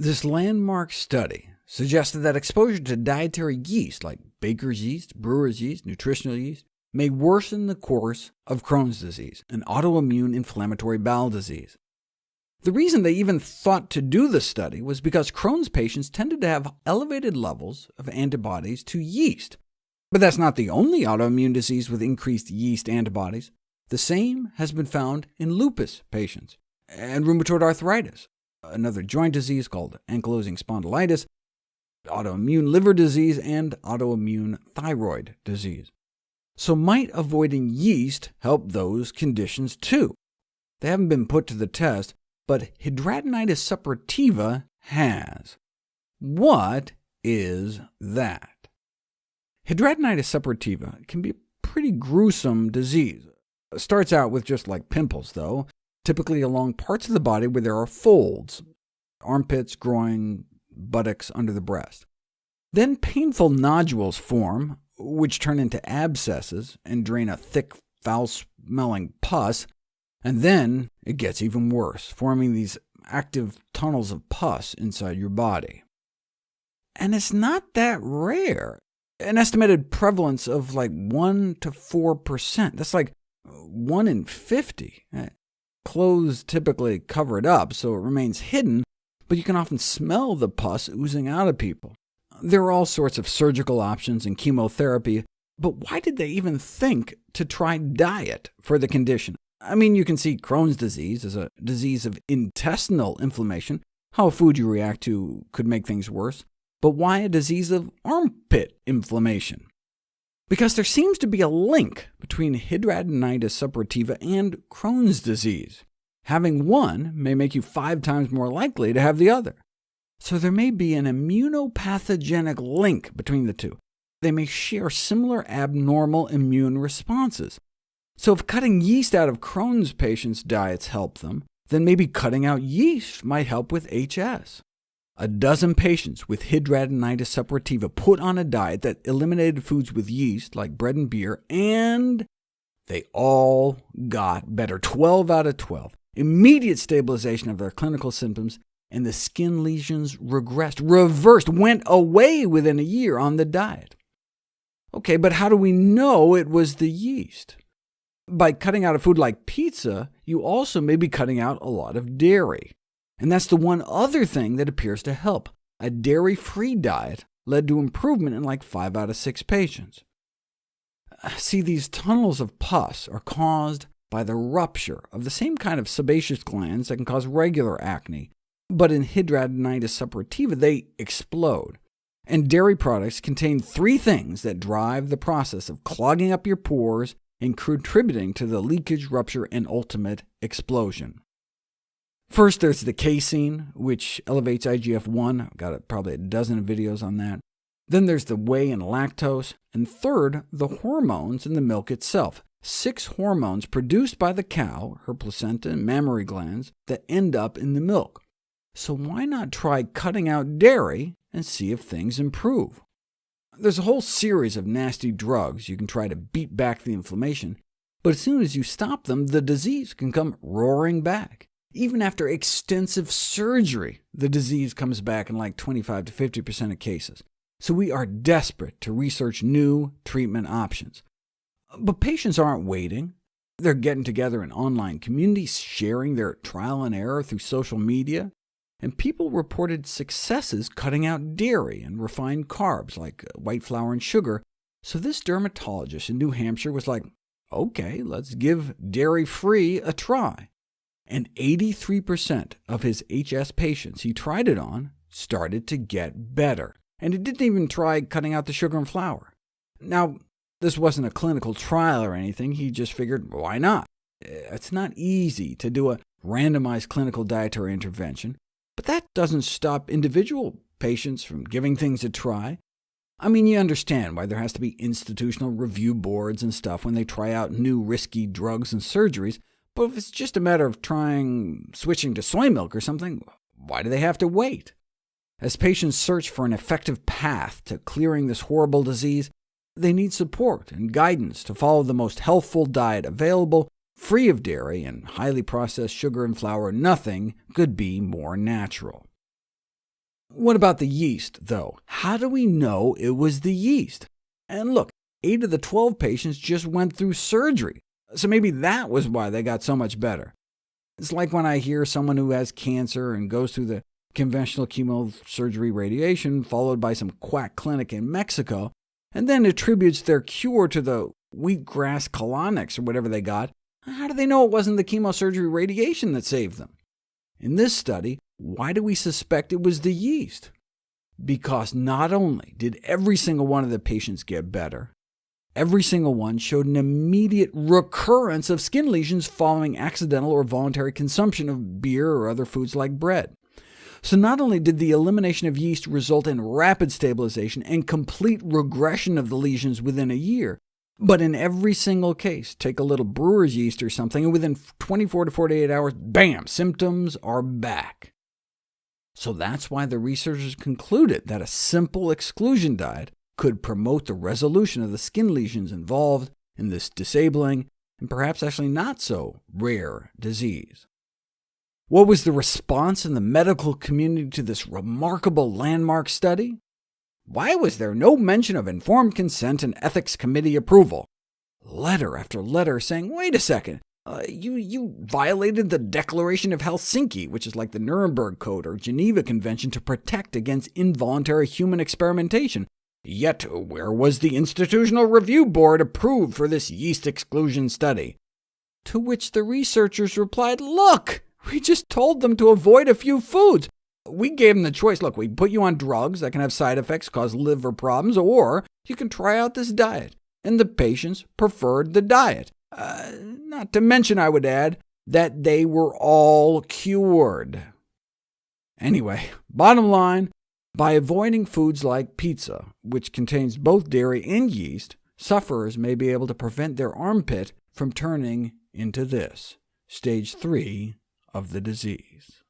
This landmark study suggested that exposure to dietary yeast, like baker's yeast, brewer's yeast, nutritional yeast, may worsen the course of Crohn's disease, an autoimmune inflammatory bowel disease. The reason they even thought to do the study was because Crohn's patients tended to have elevated levels of antibodies to yeast. But that's not the only autoimmune disease with increased yeast antibodies. The same has been found in lupus patients, and rheumatoid arthritis, another joint disease called ankylosing spondylitis, autoimmune liver disease, and autoimmune thyroid disease. So might avoiding yeast help those conditions too? They haven't been put to the test, but hidradenitis suppurativa has. What is that? Hidradenitis suppurativa can be a pretty gruesome disease. It starts out with just like pimples, though, typically along parts of the body where there are folds, armpits, groin, buttocks, under the breast. Then painful nodules form, which turn into abscesses and drain a thick, foul-smelling pus, and then it gets even worse, forming these active tunnels of pus inside your body. And it's not that rare. An estimated prevalence of like 1 to 4%. That's like 1 in 50. Clothes typically cover it up, so it remains hidden, but you can often smell the pus oozing out of people. There are all sorts of surgical options and chemotherapy, but why did they even think to try diet for the condition? I mean, you can see Crohn's disease as a disease of intestinal inflammation. How a food you react to could make things worse. But why a disease of armpit inflammation? Because there seems to be a link between hidradenitis suppurativa and Crohn's disease. Having one may make you 5 times more likely to have the other. So there may be an immunopathogenic link between the two. They may share similar abnormal immune responses. So if cutting yeast out of Crohn's patients' diets help them, then maybe cutting out yeast might help with HS. A dozen patients with hidradenitis suppurativa put on a diet that eliminated foods with yeast, like bread and beer, and they all got better, 12 out of 12. Immediate stabilization of their clinical symptoms, and the skin lesions reversed, went away within a year on the diet. Okay, but how do we know it was the yeast? By cutting out a food like pizza, you also may be cutting out a lot of dairy. And that's the one other thing that appears to help. A dairy-free diet led to improvement in like 5 out of 6 patients. See, these tunnels of pus are caused by the rupture of the same kind of sebaceous glands that can cause regular acne, but in hidradenitis suppurativa they explode. And dairy products contain 3 things that drive the process of clogging up your pores and contributing to the leakage, rupture, and ultimate explosion. First, there's the casein, which elevates IGF-1. I've got probably a dozen videos on that. Then there's the whey and lactose. And third, the hormones in the milk itself. 6 hormones produced by the cow, her placenta and mammary glands, that end up in the milk. So why not try cutting out dairy and see if things improve? There's a whole series of nasty drugs you can try to beat back the inflammation, but as soon as you stop them, the disease can come roaring back. Even after extensive surgery, the disease comes back in like 25 to 50% of cases. So we are desperate to research new treatment options. But patients aren't waiting. They're getting together in online communities, sharing their trial and error through social media. And people reported successes cutting out dairy and refined carbs like white flour and sugar. So this dermatologist in New Hampshire was like, OK, let's give dairy-free a try. And 83% of his HS patients he tried it on started to get better. And he didn't even try cutting out the sugar and flour. Now, this wasn't a clinical trial or anything. He just figured, why not? It's not easy to do a randomized clinical dietary intervention, but that doesn't stop individual patients from giving things a try. I mean, you understand why there has to be institutional review boards and stuff when they try out new risky drugs and surgeries, but if it's just a matter of switching to soy milk or something, why do they have to wait? As patients search for an effective path to clearing this horrible disease, they need support and guidance to follow the most healthful diet available, free of dairy and highly processed sugar and flour. Nothing could be more natural. What about the yeast, though? How do we know it was the yeast? And look, 8 of the 12 patients just went through surgery, so maybe that was why they got so much better. It's like when I hear someone who has cancer and goes through the conventional chemosurgery radiation, followed by some quack clinic in Mexico, and then attributes their cure to the wheatgrass colonics or whatever they got. How do they know it wasn't the chemosurgery radiation that saved them? In this study, why do we suspect it was the yeast? Because not only did every single one of the patients get better, every single one showed an immediate recurrence of skin lesions following accidental or voluntary consumption of beer or other foods like bread. So not only did the elimination of yeast result in rapid stabilization and complete regression of the lesions within a year, but in every single case, take a little brewer's yeast or something, and within 24 to 48 hours, bam, symptoms are back. So that's why the researchers concluded that a simple exclusion diet could promote the resolution of the skin lesions involved in this disabling, and perhaps actually not so rare disease. What was the response in the medical community to this remarkable landmark study? Why was there no mention of informed consent and ethics committee approval? Letter after letter saying, wait a second, you violated the Declaration of Helsinki, which is like the Nuremberg Code or Geneva Convention to protect against involuntary human experimentation. Yet where was the Institutional Review Board approved for this yeast exclusion study? To which the researchers replied, look, we just told them to avoid a few foods. We gave them the choice. Look, we put you on drugs that can have side effects, cause liver problems, or you can try out this diet. And the patients preferred the diet. Not to mention, I would add, that they were all cured. Anyway, bottom line, by avoiding foods like pizza, which contains both dairy and yeast, sufferers may be able to prevent their armpit from turning into this, stage 3 of the disease.